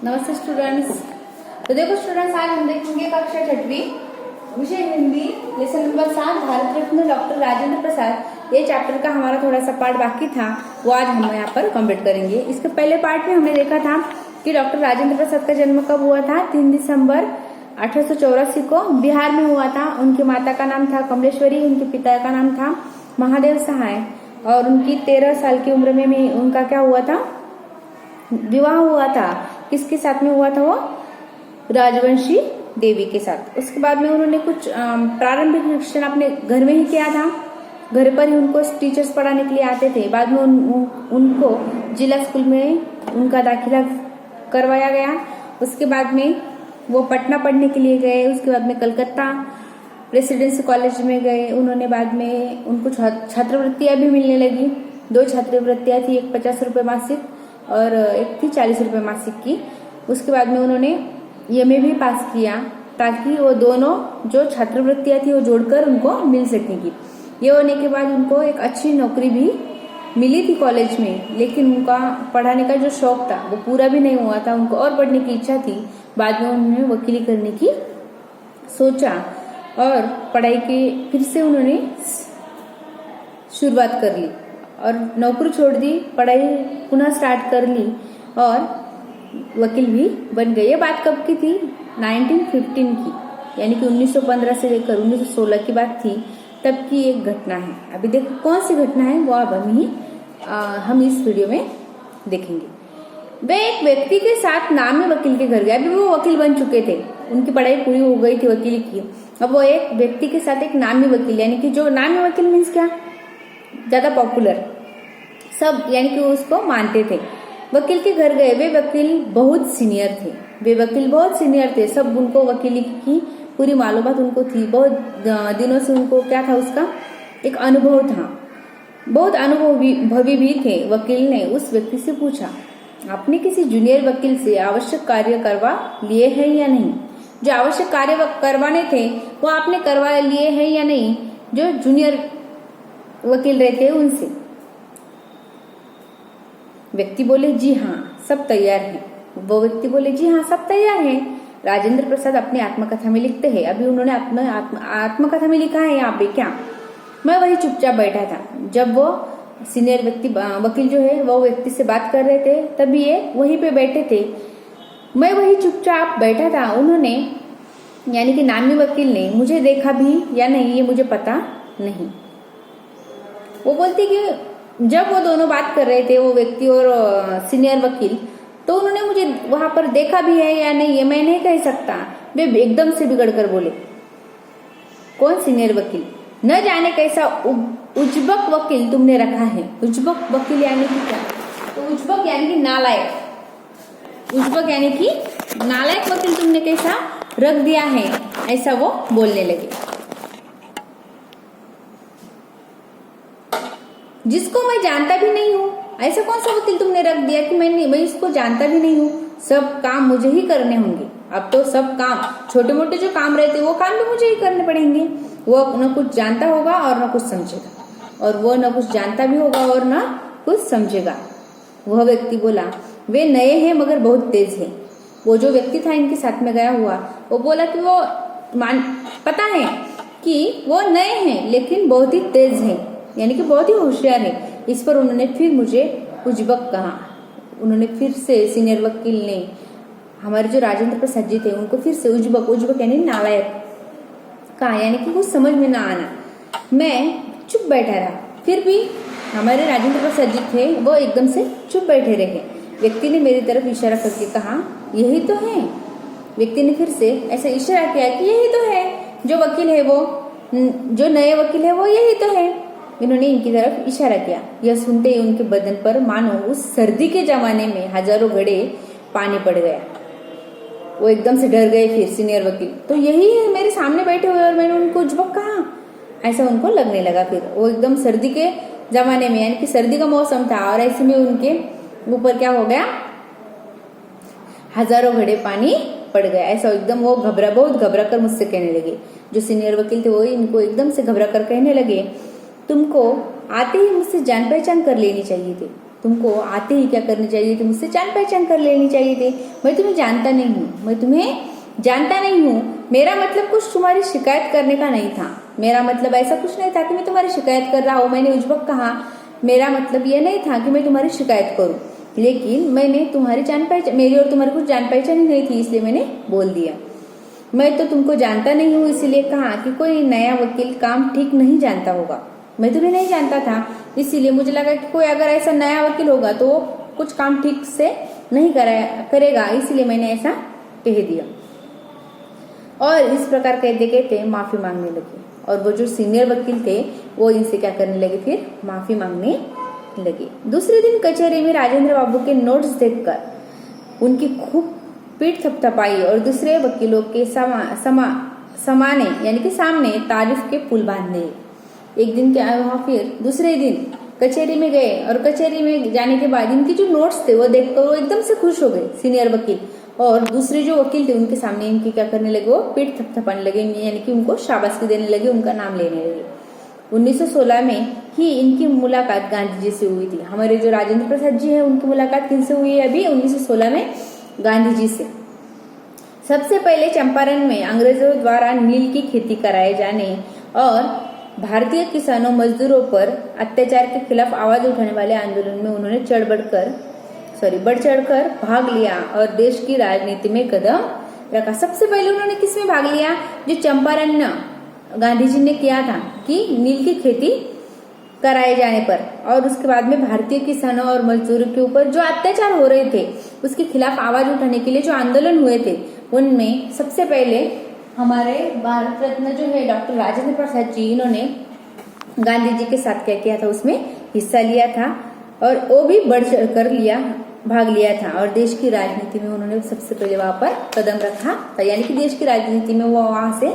नमस्ते स्टूडेंट्स। तो देखो स्टूडेंट्स, आज हम देखेंगे कक्षा 6वीं विषय Hindi lesson number 7 Bharat Ratna doctor Rajendra Prasad. ये चैप्टर का हमारा थोड़ा सा पार्ट बाकी था, वो आज हम यहाँ पर कंप्लीट करेंगे। इसके पहले पार्ट में हमने देखा था कि डॉक्टर राजेंद्र प्रसाद का जन्म कब हुआ था। 3 दिसंबर 1884 को बिहार में हुआ था। उनकी माता का नाम था कमलेश्वरी, उनके पिता का नाम था महादेव सहाय और उनकी 13 साल की उम्र में उनका क्या हुआ था, विवाह हुआ था। किसके साथ में हुआ था? वो राजवंशी देवी के साथ। उसके बाद में उन्होंने कुछ प्रारंभिक शिक्षण अपने घर में ही किया था। घर पर ही उनको टीचर्स पढ़ाने के लिए आते थे। बाद में उनको जिला स्कूल में उनका दाखिला करवाया गया। उसके बाद में वो पटना पढ़ने के लिए गए। उसके बाद में कलकत्ता प्रेसिडेंसी कॉलेज में गए। उन्होंने बाद में उनको छात्रवृत्तियां भी मिलने लगी। 2 छात्रवृत्तियां थी, एक 50 रुपये मासिक और एक थी 40 रुपये मासिक की। उसके बाद में उन्होंने एमए भी पास किया ताकि वो दोनों जो छात्रवृत्तियां थी वो जोड़कर उनको मिल सकेगी। ये होने के बाद उनको एक अच्छी नौकरी भी मिली थी कॉलेज में, लेकिन उनका पढ़ाने का जो शौक था वो पूरा भी नहीं हुआ था। उनको और पढ़ने की इच्छा थी। बाद में उन्होंने वकीली करने की सोचा और पढ़ाई के फिर से उन्होंने शुरुआत कर ली और नौकरी छोड़ दी, पढ़ाई पुनः स्टार्ट कर ली और वकील भी बन गए। ये बात कब की थी? 1915 की, यानी कि 1915 से लेकर 1916 की बात थी। तब की एक घटना है। अभी देखो कौन सी घटना है वो अब हम इस वीडियो में देखेंगे। वे एक व्यक्ति के साथ नामी वकील के घर गए। अभी वो वकील बन चुके थे, उनकी पढ़ाई पूरी हो गई थी वकील की। अब वो एक व्यक्ति के साथ एक नामी वकील, यानी कि जो नामी वकील मीन्स क्या, ज्यादा पॉपुलर, सब यानी कि उसको मानते थे, वकील के घर गए। वे वकील बहुत सीनियर थे। सब उनको वकीली की पूरी मालूमात उनको थी। बहुत दिनों से उनको क्या था, उसका एक अनुभव था। बहुत अनुभवी भी थे। वकील ने उस व्यक्ति से पूछा, आपने किसी जूनियर वकील से आवश्यक कार्य करवा लिए हैं या नहीं? जो आवश्यक कार्य करवाने थे वो आपने करवा लिए हैं या नहीं, जो जूनियर वकील रहते उनसे? व्यक्ति बोले जी हाँ, सब तैयार है। वो व्यक्ति बोले जी हाँ, सब तैयार है। राजेंद्र प्रसाद अपनी आत्मकथा में लिखते हैं। अभी उन्होंने आत्मकथा में लिखा है यहाँ पे क्या, मैं वही चुपचाप बैठा था जब वो सीनियर व्यक्ति वकील जो है वो व्यक्ति से बात कर रहे थे, तभी ये वहीं पे बैठे थे। मैं वही चुपचाप बैठा था। उन्होंने यानी कि नामी वकील ने मुझे देखा भी या नहीं ये मुझे पता नहीं। वो बोलती कि जब वो दोनों बात कर रहे थे, वो व्यक्ति और सीनियर वकील, तो उन्होंने मुझे वहां पर देखा भी है या नहीं ये मैं नहीं कह सकता। वे एकदम से बिगड़ कर बोले, कौन सीनियर वकील? न जाने कैसा उज्बक वकील तुमने रखा है। उज्बक वकील यानी कि क्या? तो उज्बक यानी कि नालायक। उज्बक यानी कि नालायक वकील तुमने कैसा रख दिया है, ऐसा वो बोलने लगे। जिसको मैं जानता भी नहीं हूँ, ऐसा कौन सा वकील तुमने रख दिया कि मैं इसको जानता भी नहीं हूँ? सब काम मुझे ही करने होंगे। अब तो सब काम, छोटे मोटे जो काम रहते वो काम भी मुझे ही करने पड़ेंगे। वो न कुछ जानता होगा और न कुछ समझेगा, और वो न कुछ जानता भी होगा और न कुछ समझेगा। वह व्यक्ति बोला, वे नए हैं मगर बहुत तेज है। वो जो व्यक्ति था इनके साथ में गया हुआ, वो बोला कि वो पता है कि वो नए हैं लेकिन बहुत ही तेज है, यानी कि बहुत ही होशियार है। इस पर उन्होंने फिर मुझे उज्बक कहा। उन्होंने फिर से सीनियर वकील ने हमारे जो राजेंद्र प्रसाद जी थे उनको फिर से उज्बक यानी नालायक कहा, यानी कि कुछ समझ में ना आना। मैं चुप बैठा रहा। फिर भी हमारे राजेंद्र प्रसाद जी थे वो एकदम से चुप बैठे रहे। व्यक्ति ने मेरी तरफ इशारा करके कहा, यही तो है। व्यक्ति ने फिर से ऐसा इशारा किया कि यही तो है, जो वकील है वो, जो नए वकील है वो यही तो है। इन्होंने इनकी तरफ इशारा किया। यह सुनते ही उनके बदन पर मानो उस सर्दी के जमाने में हजारों घड़े पानी पड़ गया। वो एकदम से डर गए। फिर सीनियर वकील, तो यही है मेरे सामने बैठे हुए और मैंने उनको उज्बक कहा, ऐसा उनको लगने लगा। फिर वो एकदम सर्दी के जमाने में, यानी कि सर्दी का मौसम था और ऐसे में उनके ऊपर क्या हो गया, हजारों घड़े पानी पड़ गया। ऐसा एकदम वो बहुत घबरा कर मुझसे कहने लगे। जो सीनियर वकील थे वो इनको एकदम से घबरा कर कहने लगे, तुमको आते ही मुझसे जान पहचान कर लेनी चाहिए थी। तुमको आते ही क्या करनी चाहिए थी, मुझसे जान पहचान कर लेनी चाहिए थी। मैं तुम्हें जानता नहीं हूँ, मैं तुम्हें जानता नहीं हूँ। मेरा मतलब कुछ तुम्हारी शिकायत करने का नहीं था। मेरा मतलब ऐसा कुछ नहीं था कि मैं तुम्हारी शिकायत कर रहा हूँ। मैंने उस वक्त कहा मेरा मतलब यह नहीं था कि मैं तुम्हारी शिकायत करूँ, लेकिन मैंने तुम्हारी जान पहचान, मेरी और तुम्हारी कुछ जान पहचान ही नहीं थी, इसलिए मैंने बोल दिया। मैं तो तुमको जानता नहीं हूँ, इसीलिए कहा कि कोई नया वकील काम ठीक नहीं जानता होगा। मैं तुम्हें नहीं जानता था, इसीलिए मुझे लगा कि कोई अगर ऐसा नया वकील होगा तो वो कुछ काम ठीक से नहीं करेगा, इसलिए मैंने ऐसा कह दिया। और इस प्रकार कहते कहते माफी मांगने लगे, और वो जो सीनियर वकील थे वो इनसे क्या करने लगे, फिर माफी मांगने लगे। दूसरे दिन कचहरी में राजेंद्र बाबू के नोट्स देखकर उनकी खूब पीठ थपथपाई और दूसरे वकीलों के समाने यानी कि सामने तारीफ के पुल बांधे। एक दिन क्या हुआ, फिर दूसरे दिन कचहरी में गए और कचहरी में जाने के बाद इनके जो नोट्स थे वो देखकर वो एकदम से खुश हो गए सीनियर वकील, और दूसरे जो वकील थे उनके सामने इनकी क्या करने लगे, वो पीठ थपथपाने लगे, यानी कि उनको शाबाशी देने लगे, उनका नाम लेने लगे। 1916 में ही इनकी मुलाकात गांधी जी से हुई थी। हमारे जो राजेंद्र प्रसाद जी है उनकी मुलाकात किनसे हुई है, अभी 1916 में गांधी जी से। सबसे पहले चंपारण में अंग्रेजों द्वारा नील की खेती कराए जाने और भारतीय किसानों मजदूरों पर अत्याचार के खिलाफ आवाज उठाने वाले आंदोलन में उन्होंने बढ़ चढ़कर भाग लिया और देश की राजनीति में कदम रखा। सबसे पहले उन्होंने किसमें भाग लिया, जो चंपारण गांधी जी ने किया था कि नील की खेती कराए जाने पर, और उसके बाद में भारतीय किसानों और मजदूरों के ऊपर जो अत्याचार हो रहे थे उसके खिलाफ आवाज उठाने के लिए जो आंदोलन हुए थे, उनमें सबसे पहले हमारे भारत रत्न जो है डॉक्टर राजेंद्र प्रसाद जी, इन्होंने गांधी जी के साथ क्या किया था, उसमें हिस्सा लिया था और वो भी बढ़ चढ़ कर भाग लिया था, और देश की राजनीति में उन्होंने सबसे पहले वहां पर कदम रखा था, यानी कि देश की राजनीति में वो वहां से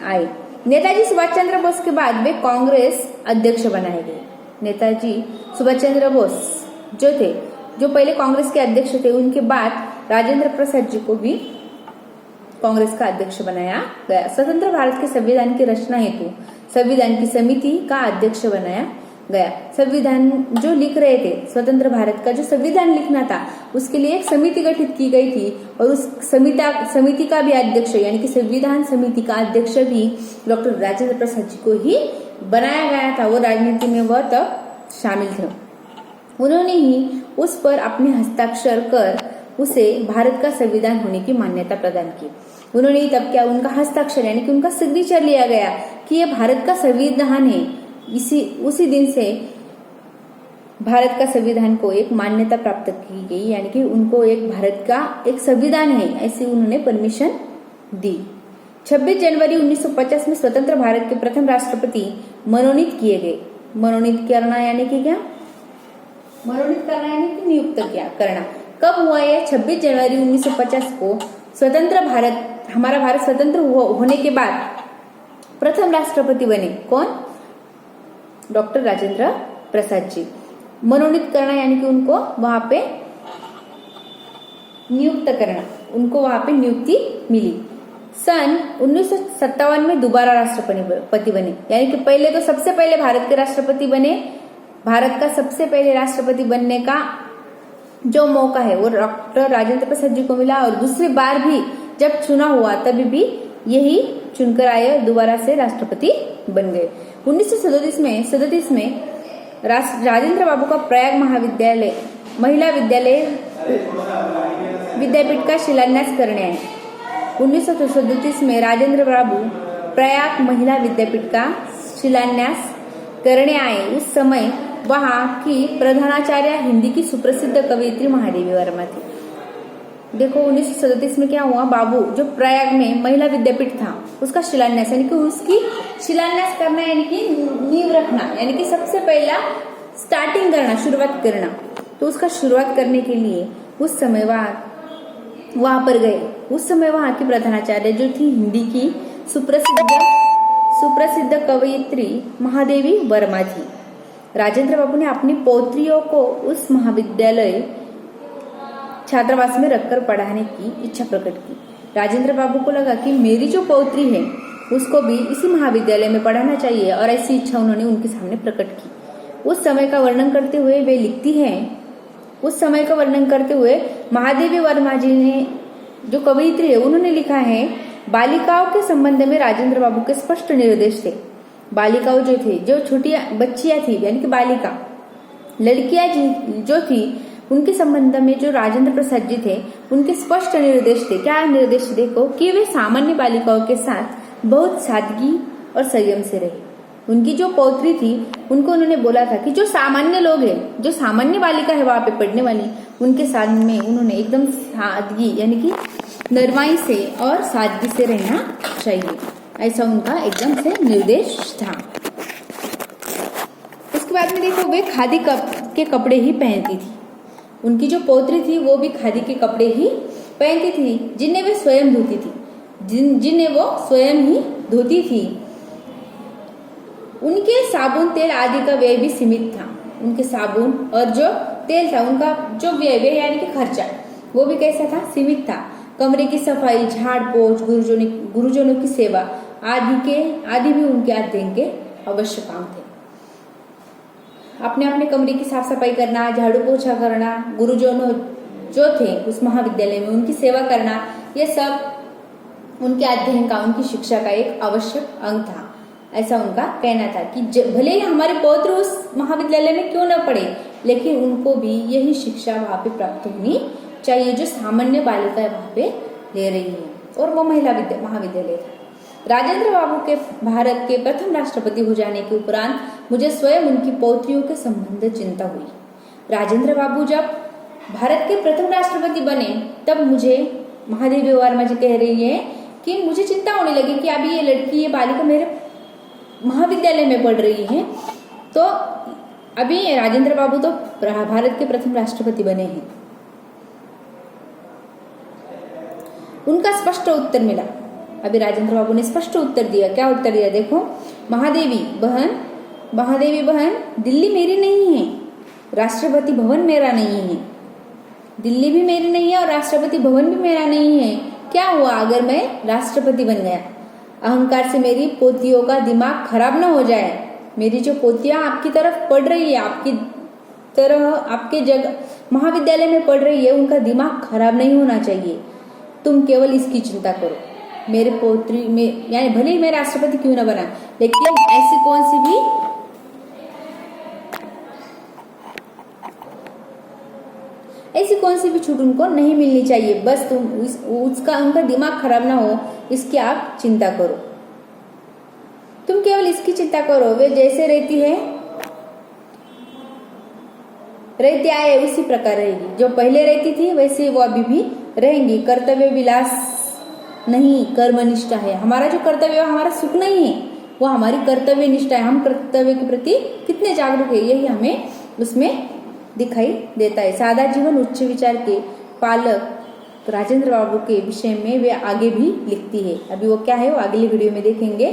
आए। नेताजी सुभाष चंद्र बोस के बाद वे कांग्रेस अध्यक्ष बनाए गए। नेताजी सुभाष चंद्र बोस जो पहले कांग्रेस के अध्यक्ष थे, उनके बाद राजेंद्र प्रसाद जी को भी कांग्रेस का अध्यक्ष बनाया गया। स्वतंत्र भारत के संविधान की रचना हेतु संविधान की समिति का अध्यक्ष बनाया गया। संविधान जो लिख रहे थे, स्वतंत्र भारत का जो संविधान लिखना था, उसके लिए एक समिति गठित की गई थी, और उस समिति का भी अध्यक्ष यानी कि संविधान समिति का अध्यक्ष भी डॉक्टर राजेंद्र प्रसाद जी को ही बनाया गया था। वो राजनीति में वह तब शामिल थे। उन्होंने ही उस पर अपने हस्ताक्षर कर उसे भारत का संविधान होने की मान्यता प्रदान की। उन्होंने ही तब क्या, उनका हस्ताक्षर यानी कि उनका सिग्नेचर लिया गया कि यह भारत का संविधान है। उसी दिन से भारत का संविधान को एक मान्यता प्राप्त की गई, यानी कि उनको एक भारत का एक संविधान है ऐसी उन्होंने परमिशन दी। 26 जनवरी 1950 में स्वतंत्र भारत के प्रथम राष्ट्रपति मनोनीत किए गए। मनोनीत करना यानी कि क्या, मनोनीत करना यानी कि नियुक्त करना। कब हुआ यह? 26 जनवरी 1950 को स्वतंत्र भारत, हमारा भारत स्वतंत्र होने के बाद प्रथम राष्ट्रपति बने। कौन? डॉक्टर राजेंद्र प्रसाद जी। मनोनीत करना यानी कि उनको वहां पे नियुक्त करना, उनको वहां पे नियुक्ति मिली। सन 1957 में दोबारा राष्ट्रपति बने, यानी कि पहले तो सबसे पहले भारत के राष्ट्रपति बने। भारत का सबसे पहले राष्ट्रपति बनने का जो मौका है वो डॉक्टर राजेंद्र प्रसाद जी को मिला, और दूसरी बार भी जब चुना हुआ तभी भी यही चुनकर आए, दोबारा से राष्ट्रपति बन गए। 1937 में राजेंद्र बाबू का प्रयाग महाविद्यालय महिला विद्यापीठ का शिलान्यास करने आए। 1937 में राजेंद्र बाबू प्रयाग महिला विद्यापीठ का शिलान्यास करने आए। उस समय वहां की प्रधानाचार्य हिंदी की सुप्रसिद्ध कवयित्री महादेवी वर्मा थी। देखो 1937 में क्या हुआ, बाबू जो प्रयाग में महिला विद्यापीठ था उसका शिलान्यास यानी कि उसकी शिलान्यास करना यानी कि नींव रखना, यानी कि सबसे पहला स्टार्टिंग करना, शुरुआत करना। तो उसका शुरुआत करने के लिए उस समय वहां पर गए। उस समय वहां की प्रधानाचार्य जो थी हिंदी की सुप्रसिद्ध कवयित्री महादेवी वर्मा थी। राजेंद्र बाबू ने अपनी पौत्रियों को उस महाविद्यालय छात्रावास में रखकर पढ़ाने की इच्छा प्रकट की। राजेंद्र बाबू को लगा कि मेरी जो पौत्री है उसको भी इसी महाविद्यालय में पढ़ाना चाहिए, और ऐसी इच्छा उन्होंने उनके सामने प्रकट की। उस समय का वर्णन करते हुए वे लिखती हैं उस समय का वर्णन करते हुए महादेवी वर्मा जी ने, जो कवयित्री है, उन्होंने लिखा है, बालिकाओं के संबंध में राजेंद्र बाबू के स्पष्ट निर्देश थे। बालिकाओं जो थे, जो छोटी बच्चियां थी, यानी कि बालिका लड़कियां जो थी, उनके संबंध में जो राजेंद्र प्रसाद जी थे, उनके स्पष्ट निर्देश थे। क्या निर्देश? देखो कि वे सामान्य बालिकाओं के साथ बहुत सादगी और संयम से रहे। उनकी जो पौत्री थी, उनको उन्होंने बोला था कि जो सामान्य लोग हैं, जो सामान्य बालिका है वहां पे पढ़ने वाली, उनके साथ में उन्होंने एकदम सादगी यानी कि नरमाई से और सादगी से रहना चाहिए, ऐसा उनका एकदम से निर्देश था। उसके बाद में देखो, वे खादी के कपड़े ही पहनती थी। उनकी जो पौत्री थी वो भी खादी के कपड़े ही पहनती थी, जिन्हें वे स्वयं धोती थी, जिन्हें वो स्वयं ही धोती थी। उनके साबुन तेल आदि का व्यय भी सीमित था। उनके साबुन और जो तेल था, उनका जो व्यय यानी कि खर्चा, वो भी कैसा था? सीमित था। कमरे की सफाई, झाड़ पोछ, गुरुजनों की सेवा आदि भी उनके अध्ययन के अवश्य काम थे। अपने अपने कमरे की साफ सफाई करना, झाड़ू पोछा करना, गुरुजनों जो थे उस महाविद्यालय में उनकी सेवा करना, ये सब उनके अध्ययन का, उनकी शिक्षा का एक आवश्यक अंग था, ऐसा उनका कहना था कि भले ही हमारे पौत्र उस महाविद्यालय में क्यों न पढ़े, लेकिन उनको भी यही शिक्षा वहां पे प्राप्त होनी चाहिए जो सामान्य बालिकाएं वहां पे ले रही है, और वो महिला महाविद्यालय था। राजेंद्र बाबू के भारत के प्रथम राष्ट्रपति हो जाने के उपरांत मुझे स्वयं उनकी पौत्रियों के संबंध चिंता हुई। राजेंद्र बाबू जब भारत के प्रथम राष्ट्रपति बने, तब मुझे महादेवी वर्मा जी कह रही है कि मुझे चिंता होने लगी कि अभी ये लड़की, ये बालिका मेरे महाविद्यालय में पढ़ रही है। तो अभी राजेंद्र बाबू तो भारत के प्रथम राष्ट्रपति बने हैं। उनका स्पष्ट उत्तर मिला। अभी राजेंद्र बाबू ने स्पष्ट उत्तर दिया। क्या उत्तर दिया? देखो, महादेवी बहन, दिल्ली मेरी नहीं है, राष्ट्रपति भवन मेरा नहीं है। दिल्ली भी मेरी नहीं है और राष्ट्रपति भवन भी मेरा नहीं है। क्या हुआ अगर मैं राष्ट्रपति बन गया? अहंकार से मेरी पोतियों का दिमाग खराब न हो जाए। मेरी जो पोतियां आपकी तरफ पढ़ रही है, आपकी तरह आपके जगह महाविद्यालय में पढ़ रही है, उनका दिमाग खराब नहीं होना चाहिए। तुम केवल इसकी चिंता करो। मेरे पौत्री में, यानी भले ही मैं राष्ट्रपति क्यों न बना, लेकिन ऐसी कौन सी भी छूट उनको नहीं मिलनी चाहिए। बस तुम उनका दिमाग खराब ना हो, इसकी आप चिंता करो। तुम केवल इसकी चिंता करो। वे जैसे रहती आए उसी प्रकार रहेगी। जो पहले रहती थी वैसे वो अभी भी रहेंगी। कर्तव्य विलास नहीं, कर्मनिष्ठा है। हमारा जो कर्तव्य है, हमारा सुख नहीं है, वो हमारी कर्तव्य निष्ठा है। हम कर्तव्य के प्रति कितने जागरूक है, यही हमें उसमें दिखाई देता है। सादा जीवन उच्च विचार के पालक राजेंद्र बाबू के विषय में वे आगे भी लिखती है। अभी वो क्या है वो अगली वीडियो में देखेंगे।